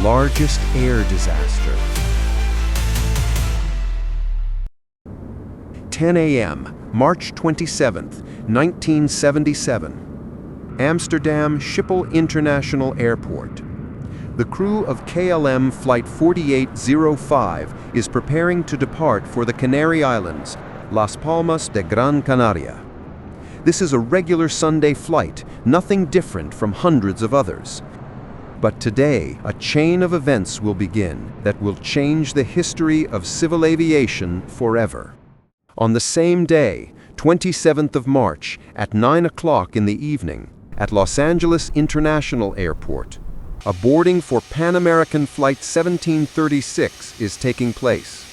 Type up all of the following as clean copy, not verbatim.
largest air disaster. 10 a.m., March 27, 1977. Amsterdam Schiphol International Airport. The crew of KLM Flight 4805 is preparing to depart for the Canary Islands, Las Palmas de Gran Canaria. This is a regular Sunday flight, nothing different from hundreds of others. But today, a chain of events will begin that will change the history of civil aviation forever. On the same day, 27th of March, at 9 o'clock in the evening, at Los Angeles International Airport, a boarding for Pan American Flight 1736 is taking place.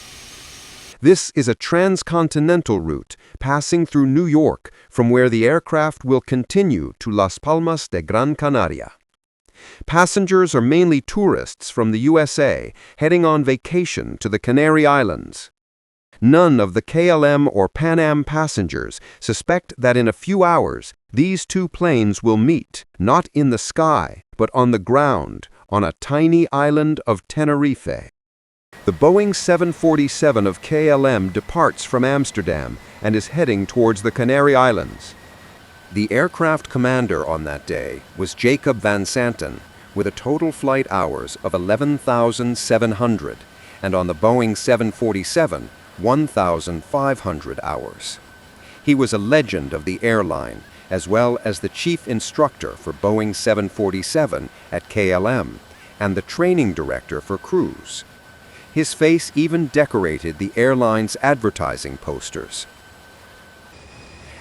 This is a transcontinental route passing through New York, from where the aircraft will continue to Las Palmas de Gran Canaria. Passengers are mainly tourists from the USA heading on vacation to the Canary Islands. None of the KLM or Pan Am passengers suspect that in a few hours these two planes will meet, not in the sky, but on the ground, on a tiny island of Tenerife. The Boeing 747 of KLM departs from Amsterdam and is heading towards the Canary Islands. The aircraft commander on that day was Jacob Van Santen, with a total flight hours of 11,700, and on the Boeing 747, 1,500 hours. He was a legend of the airline, as well as the chief instructor for Boeing 747 at KLM and the training director for crews. His face even decorated the airline's advertising posters.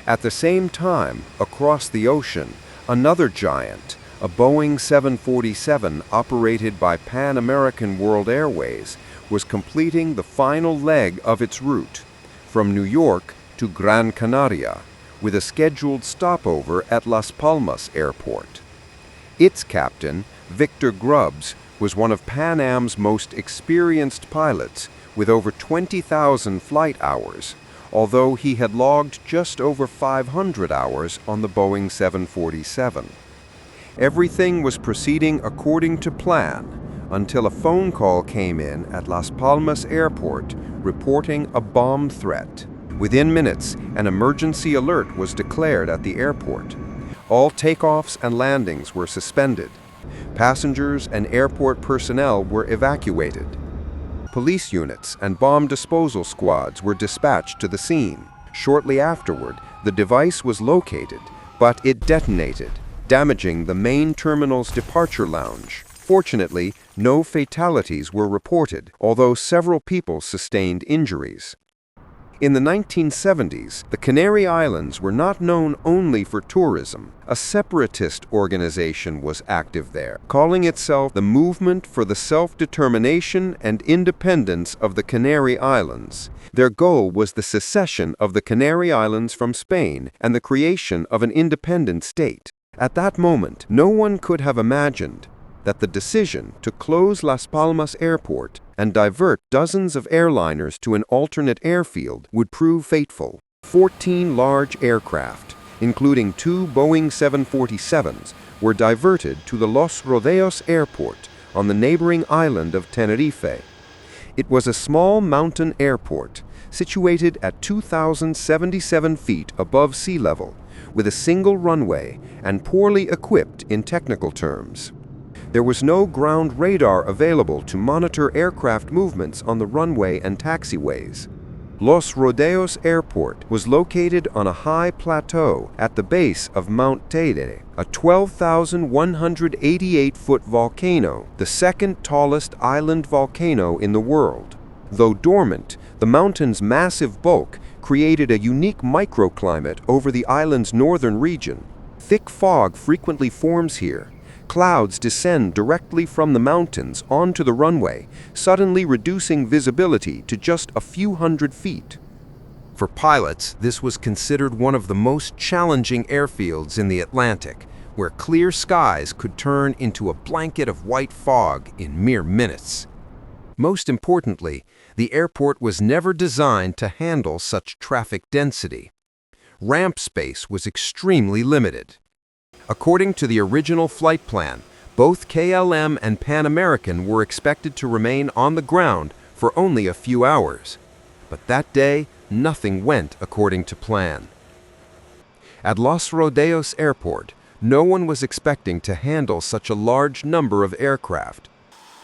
At the same time, across the ocean, another giant, a Boeing 747 operated by Pan American World Airways, was completing the final leg of its route, from New York to Gran Canaria, with a scheduled stopover at Las Palmas Airport. Its captain, Victor Grubbs, was one of Pan Am's most experienced pilots, with over 20,000 flight hours, although he had logged just over 500 hours on the Boeing 747. Everything was proceeding according to plan, until a phone call came in at Las Palmas Airport reporting a bomb threat. Within minutes, an emergency alert was declared at the airport. All takeoffs and landings were suspended. Passengers and airport personnel were evacuated. Police units and bomb disposal squads were dispatched to the scene. Shortly afterward, the device was located, but it detonated, damaging the main terminal's departure lounge. Fortunately, no fatalities were reported, although several people sustained injuries. In the 1970s, the Canary Islands were not known only for tourism. A separatist organization was active there, calling itself the Movement for the Self-Determination and Independence of the Canary Islands. Their goal was the secession of the Canary Islands from Spain and the creation of an independent state. At that moment, no one could have imagined that the decision to close Las Palmas Airport and divert dozens of airliners to an alternate airfield would prove fateful. 14 large aircraft, including 2 Boeing 747s, were diverted to the Los Rodeos Airport on the neighboring island of Tenerife. It was a small mountain airport situated at 2,077 feet above sea level, with a single runway and poorly equipped in technical terms. There was no ground radar available to monitor aircraft movements on the runway and taxiways. Los Rodeos Airport was located on a high plateau at the base of Mount Teide, a 12,188-foot volcano, the second tallest island volcano in the world. Though dormant, the mountain's massive bulk created a unique microclimate over the island's northern region. Thick fog frequently forms here. Clouds descend directly from the mountains onto the runway, suddenly reducing visibility to just a few hundred feet. For pilots, this was considered one of the most challenging airfields in the Atlantic, where clear skies could turn into a blanket of white fog in mere minutes. Most importantly, the airport was never designed to handle such traffic density. Ramp space was extremely limited. According to the original flight plan, Both KLM and Pan American were expected to remain on the ground for only a few hours. But that day, nothing went according to plan. At Los Rodeos Airport, no one was expecting to handle such a large number of aircraft.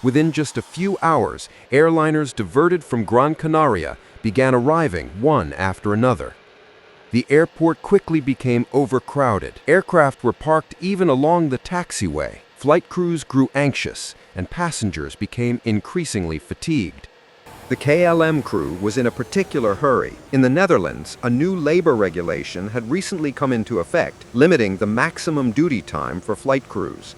Within just a few hours, airliners diverted from Gran Canaria began arriving one after another. The airport quickly became overcrowded. Aircraft were parked even along the taxiway. Flight crews grew anxious, and passengers became increasingly fatigued. The KLM crew was in a particular hurry. In the Netherlands, a new labor regulation had recently come into effect, limiting the maximum duty time for flight crews.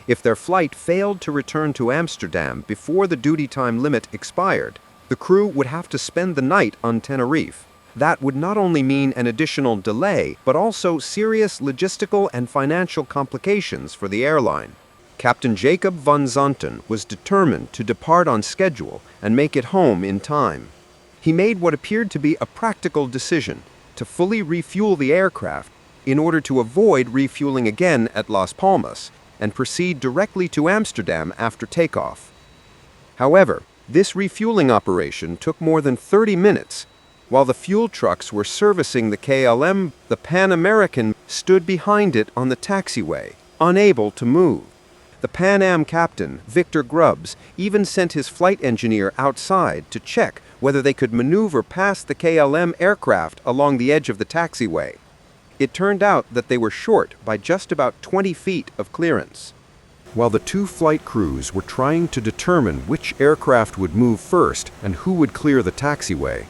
If their flight failed to return to Amsterdam before the duty time limit expired, the crew would have to spend the night on Tenerife. That would not only mean an additional delay, but also serious logistical and financial complications for the airline. Captain Jacob van Zanten was determined to depart on schedule and make it home in time. He made what appeared to be a practical decision to fully refuel the aircraft in order to avoid refueling again at Las Palmas and proceed directly to Amsterdam after takeoff. However, this refueling operation took more than 30 minutes. While the fuel trucks were servicing the KLM, the Pan American stood behind it on the taxiway, unable to move. The Pan Am captain, Victor Grubbs, even sent his flight engineer outside to check whether they could maneuver past the KLM aircraft along the edge of the taxiway. It turned out that they were short by just about 20 feet of clearance. While the two flight crews were trying to determine which aircraft would move first and who would clear the taxiway,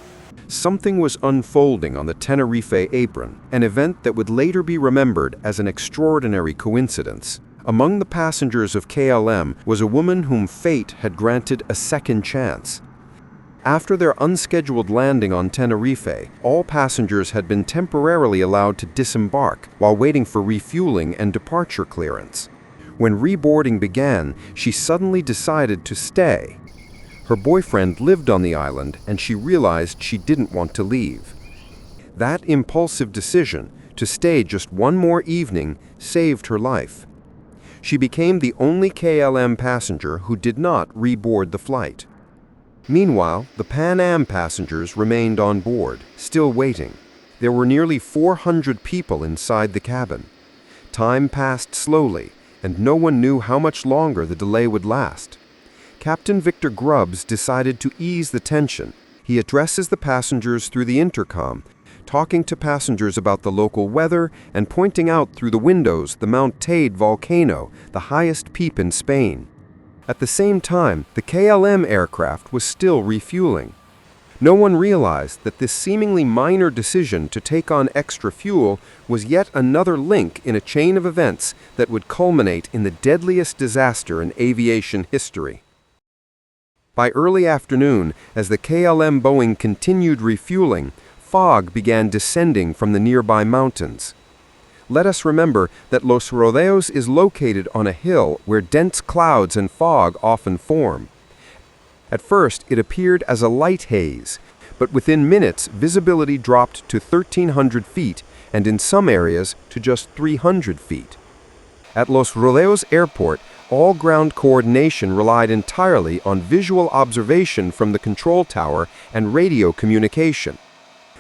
something was unfolding on the Tenerife apron, an event that would later be remembered as an extraordinary coincidence. Among the passengers of KLM was a woman whom fate had granted a second chance. After their unscheduled landing on Tenerife, all passengers had been temporarily allowed to disembark while waiting for refueling and departure clearance. When reboarding began, she suddenly decided to stay. Her boyfriend lived on the island, and she realized she didn't want to leave. That impulsive decision to stay just one more evening saved her life. She became the only KLM passenger who did not reboard the flight. Meanwhile, the Pan Am passengers remained on board, still waiting. There were nearly 400 people inside the cabin. Time passed slowly, and no one knew how much longer the delay would last. Captain Victor Grubbs decided to ease the tension. He addresses the passengers through the intercom, talking to passengers about the local weather and pointing out through the windows the Mount Teide volcano, the highest peak in Spain. At the same time, the KLM aircraft was still refueling. No one realized that this seemingly minor decision to take on extra fuel was yet another link in a chain of events that would culminate in the deadliest disaster in aviation history. By early afternoon, as the KLM Boeing continued refueling, fog began descending from the nearby mountains. Let us remember that Los Rodeos is located on a hill where dense clouds and fog often form. At first, it appeared as a light haze, but within minutes, visibility dropped to 1,300 feet and in some areas to just 300 feet. At Los Rodeos Airport, all ground coordination relied entirely on visual observation from the control tower and radio communication.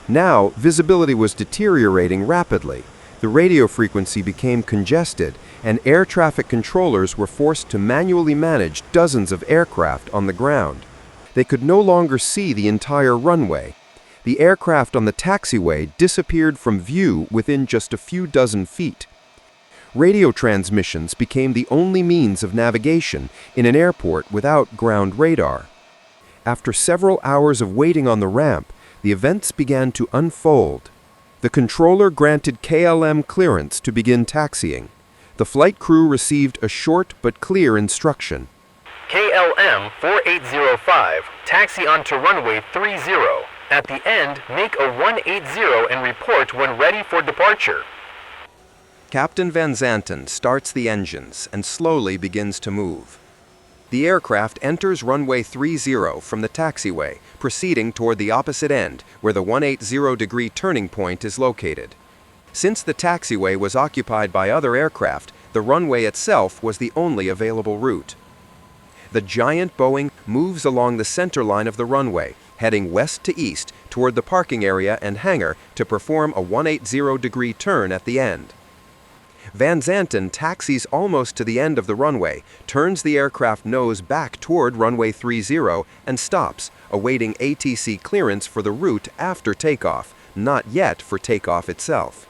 Now, visibility was deteriorating rapidly. The radio frequency became congested, and air traffic controllers were forced to manually manage dozens of aircraft on the ground. They could no longer see the entire runway. The aircraft on the taxiway disappeared from view within just a few dozen feet. Radio transmissions became the only means of navigation in an airport without ground radar. After several hours of waiting on the ramp, the events began to unfold. The controller granted KLM clearance to begin taxiing. The flight crew received a short but clear instruction. KLM 4805, taxi onto runway 30. At the end, make a 180 and report when ready for departure. Captain Van Zanten starts the engines and slowly begins to move. The aircraft enters runway 30 from the taxiway, proceeding toward the opposite end, where the 180-degree turning point is located. Since the taxiway was occupied by other aircraft, The runway itself was the only available route. The giant Boeing moves along the center line of the runway, heading west to east toward the parking area and hangar to perform a 180-degree turn at the end. Van Zanten taxis almost to the end of the runway, turns the aircraft nose back toward runway 30 and stops, awaiting ATC clearance for the route after takeoff, not yet for takeoff itself.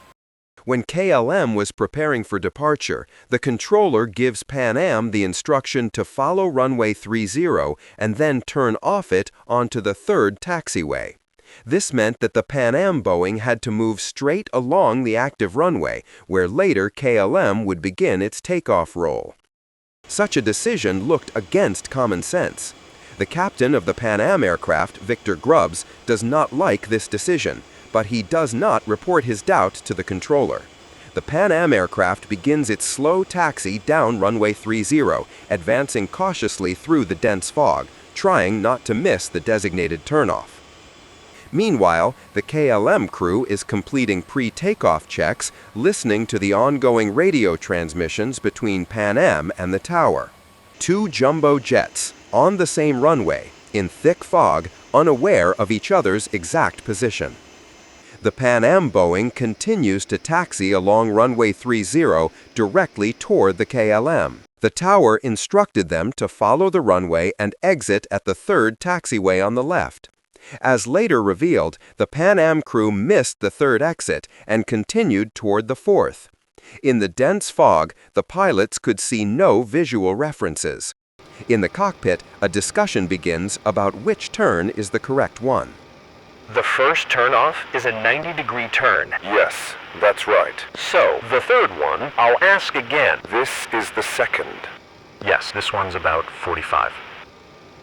When KLM was preparing for departure, the controller gives Pan Am the instruction to follow runway 30 and then turn off it onto the third taxiway. This meant that the Pan Am Boeing had to move straight along the active runway, where later KLM would begin its takeoff roll. Such a decision looked against common sense. The captain of the Pan Am aircraft, Victor Grubbs, does not like this decision, but he does not report his doubt to the controller. The Pan Am aircraft begins its slow taxi down runway 30, advancing cautiously through the dense fog, trying not to miss the designated turnoff. Meanwhile, the KLM crew is completing pre-takeoff checks, listening to the ongoing radio transmissions between Pan Am and the tower. Two jumbo jets, on the same runway, in thick fog, unaware of each other's exact position. The Pan Am Boeing continues to taxi along runway 30 directly toward the KLM. The tower instructed them to follow the runway and exit at the third taxiway on the left. As later revealed, the Pan Am crew missed the third exit and continued toward the fourth. In the dense fog, the pilots could see no visual references. In the cockpit, a discussion begins about which turn is the correct one. The first turnoff is a 90-degree turn. Yes, that's right. So, the third one, I'll ask again. This is the second. Yes, this one's about 45.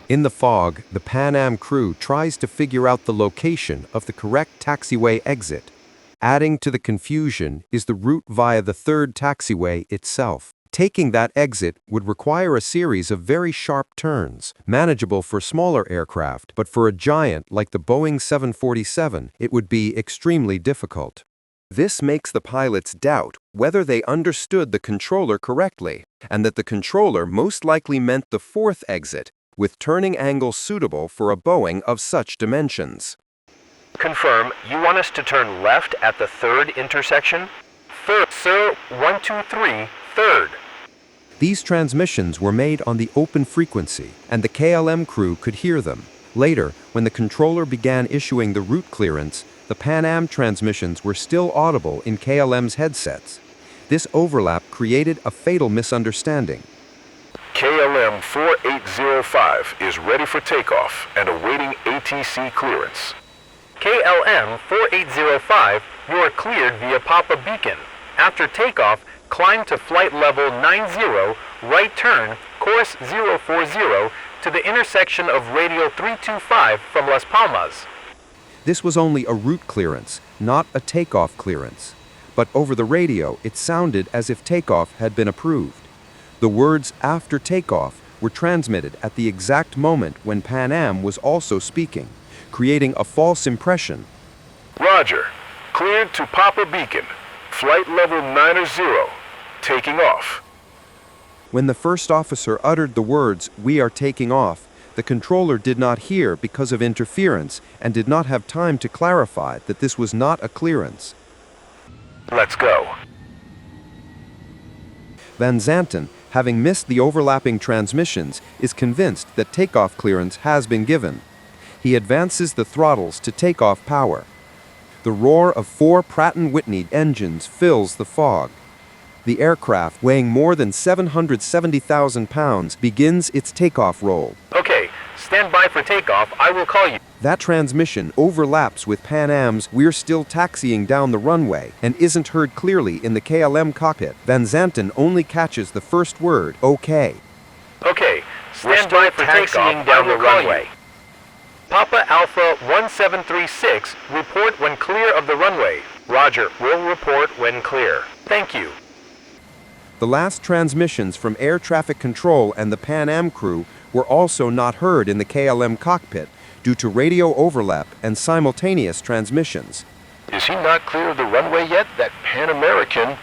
In the fog, the Pan Am crew tries to figure out the location of the correct taxiway exit. Adding to the confusion is the route via the third taxiway itself. Taking that exit would require a series of very sharp turns, manageable for smaller aircraft, but for a giant like the Boeing 747, it would be extremely difficult. This makes the pilots doubt whether they understood the controller correctly, and that the controller most likely meant the fourth exit, with turning angles suitable for a Boeing of such dimensions. Confirm, you want us to turn left at the third intersection? Third, sir, 123, third. These transmissions were made on the open frequency, and the KLM crew could hear them. Later, when the controller began issuing the route clearance, the Pan Am transmissions were still audible in KLM's headsets. This overlap created a fatal misunderstanding. KLM 4805 is ready for takeoff and awaiting ATC clearance. KLM 4805, you are cleared via Papa Beacon. After takeoff, climb to flight level 90, right turn, course 040, to the intersection of radio 325 from Las Palmas. This was only a route clearance, not a takeoff clearance. But over the radio, it sounded as if takeoff had been approved. The words "after takeoff" were transmitted at the exact moment when Pan Am was also speaking, creating a false impression. Roger. Cleared to Papa Beacon. Flight level 90. Taking off. When the first officer uttered the words, "We are taking off," the controller did not hear because of interference and did not have time to clarify that this was not a clearance. Let's go. Van Zanten, having missed the overlapping transmissions, is convinced that takeoff clearance has been given. He advances the throttles to take off power. The roar of 4 Pratt & Whitney engines fills the fog. The aircraft, weighing more than 770,000 pounds, begins its takeoff roll. Okay, stand by for takeoff. I will call you. That transmission overlaps with Pan Am's "We're still taxiing down the runway" and isn't heard clearly in the KLM cockpit. Van Zanten only catches the first word, "okay." Okay, stand by for taxiing down the runway. Papa Alpha 1736, report when clear of the runway. Roger, will report when clear. Thank you. The last transmissions from air traffic control and the Pan Am crew were also not heard in the KLM cockpit due to radio overlap and simultaneous transmissions. Is he not clear of the runway yet, that Pan American?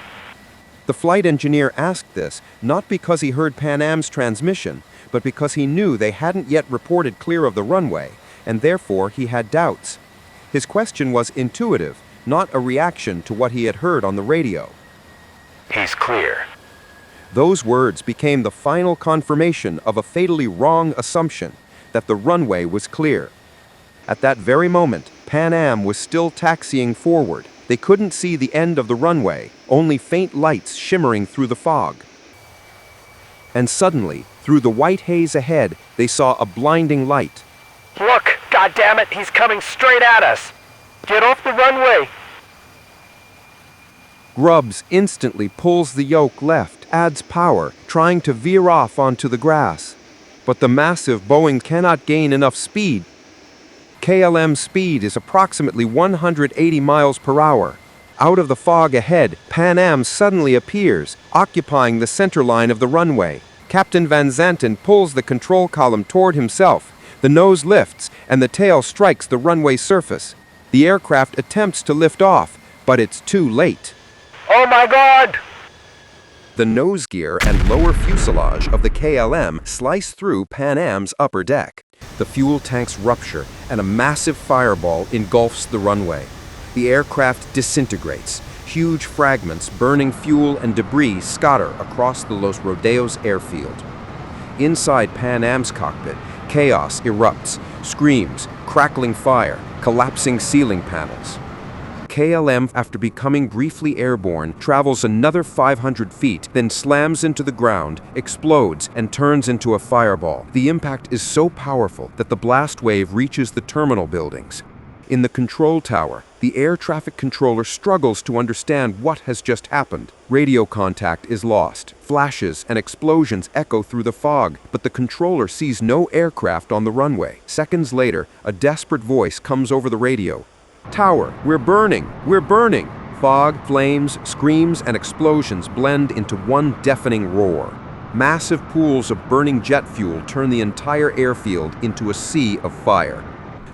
The flight engineer asked this not because he heard Pan Am's transmission, but because he knew they hadn't yet reported clear of the runway, and therefore he had doubts. His question was intuitive, not a reaction to what he had heard on the radio. He's clear. Those words became the final confirmation of a fatally wrong assumption, that the runway was clear. At that very moment, Pan Am was still taxiing forward. They couldn't see the end of the runway, only faint lights shimmering through the fog. And suddenly, through the white haze ahead, they saw a blinding light. Look! Goddammit, he's coming straight at us! Get off the runway! Grubbs instantly pulls the yoke left, adds power, trying to veer off onto the grass. But the massive Boeing cannot gain enough speed. KLM speed is approximately 180 miles per hour. Out of the fog ahead, Pan Am suddenly appears, occupying the center line of the runway. Captain Van Zanten pulls the control column toward himself. The nose lifts, and the tail strikes the runway surface. The aircraft attempts to lift off, but it's too late. Oh my God! The nose gear and lower fuselage of the KLM slice through Pan Am's upper deck. The fuel tanks rupture, and a massive fireball engulfs the runway. The aircraft disintegrates. Huge fragments, burning fuel and debris scatter across the Los Rodeos airfield. Inside Pan Am's cockpit, chaos erupts, screams, crackling fire, collapsing ceiling panels. KLM, after becoming briefly airborne, travels another 500 feet, then slams into the ground, explodes, and turns into a fireball. The impact is so powerful that the blast wave reaches the terminal buildings. In the control tower, the air traffic controller struggles to understand what has just happened. Radio contact is lost. Flashes and explosions echo through the fog, but the controller sees no aircraft on the runway. Seconds later, a desperate voice comes over the radio. "Tower, we're burning! We're burning!" Fog, flames, screams, and explosions blend into one deafening roar. Massive pools of burning jet fuel turn the entire airfield into a sea of fire.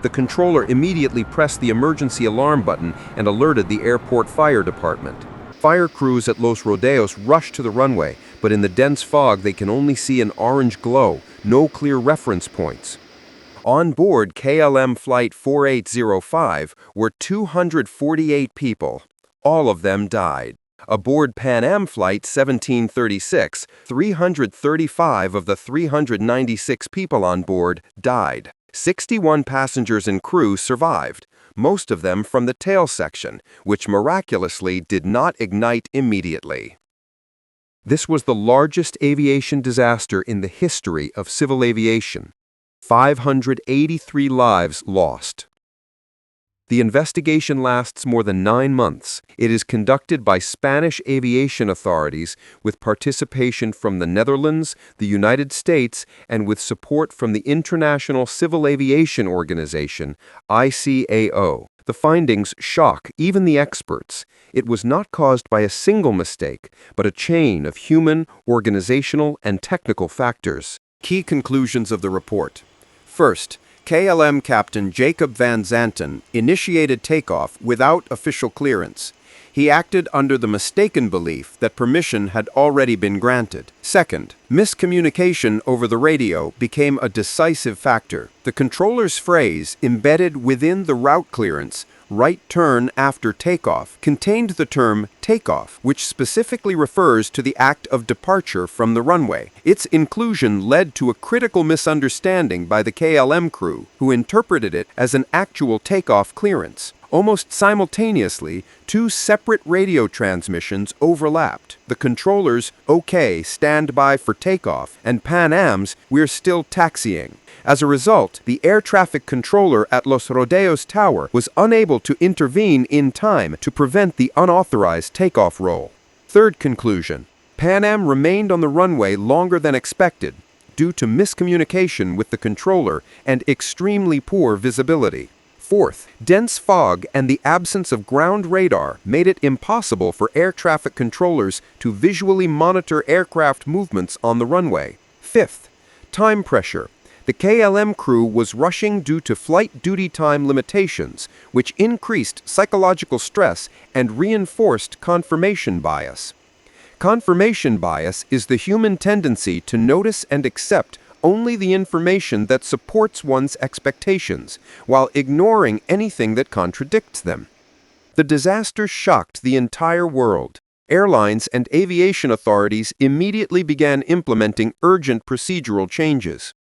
The controller immediately pressed the emergency alarm button and alerted the airport fire department. Fire crews at Los Rodeos rush to the runway, but in the dense fog they can only see an orange glow, no clear reference points. On board KLM Flight 4805 were 248 people. All of them died. Aboard Pan Am Flight 1736, 335 of the 396 people on board died. 61 passengers and crew survived, most of them from the tail section, which miraculously did not ignite immediately. This was the largest aviation disaster in the history of civil aviation. 583 lives lost. The investigation lasts more than 9 months. It is conducted by Spanish aviation authorities with participation from the Netherlands, the United States, and with support from the International Civil Aviation Organization, ICAO. The findings shock even the experts. It was not caused by a single mistake, but a chain of human, organizational, and technical factors. Key conclusions of the report. First, KLM Captain Jacob Van Zanten initiated takeoff without official clearance. He acted under the mistaken belief that permission had already been granted. Second, miscommunication over the radio became a decisive factor. The controller's phrase, embedded within the route clearance, "right turn after takeoff," contained the term takeoff, which specifically refers to the act of departure from the runway. Its inclusion led to a critical misunderstanding by the KLM crew, who interpreted it as an actual takeoff clearance. Almost simultaneously, two separate radio transmissions overlapped. The controller's "OK, stand by for takeoff," and Pan Am's "we're still taxiing." As a result, the air traffic controller at Los Rodeos Tower was unable to intervene in time to prevent the unauthorized takeoff roll. Third conclusion, Pan Am remained on the runway longer than expected due to miscommunication with the controller and extremely poor visibility. Fourth, dense fog and the absence of ground radar made it impossible for air traffic controllers to visually monitor aircraft movements on the runway. Fifth, time pressure. The KLM crew was rushing due to flight duty time limitations, which increased psychological stress and reinforced confirmation bias. Confirmation bias is the human tendency to notice and accept only the information that supports one's expectations, while ignoring anything that contradicts them. The disaster shocked the entire world. Airlines and aviation authorities immediately began implementing urgent procedural changes.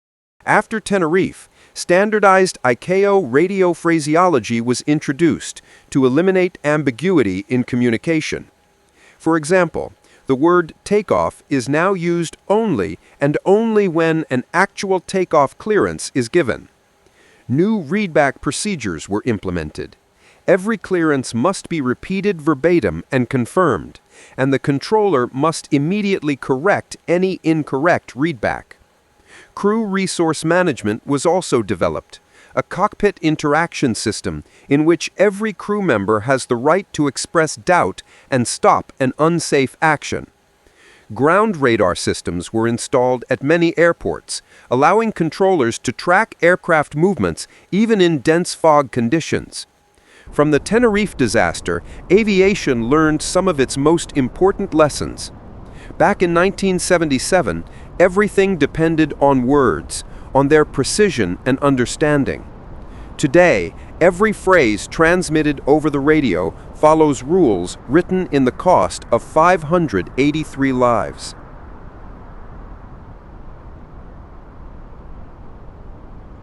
After Tenerife, standardized ICAO radio phraseology was introduced to eliminate ambiguity in communication. For example, the word takeoff is now used only and only when an actual takeoff clearance is given. New readback procedures were implemented. Every clearance must be repeated verbatim and confirmed, and the controller must immediately correct any incorrect readback. Crew resource management was also developed, a cockpit interaction system in which every crew member has the right to express doubt and stop an unsafe action. Ground radar systems were installed at many airports, allowing controllers to track aircraft movements even in dense fog conditions. From the Tenerife disaster, aviation learned some of its most important lessons. Back in 1977, everything depended on words, on their precision and understanding. Today, every phrase transmitted over the radio follows rules written in the cost of 583 lives.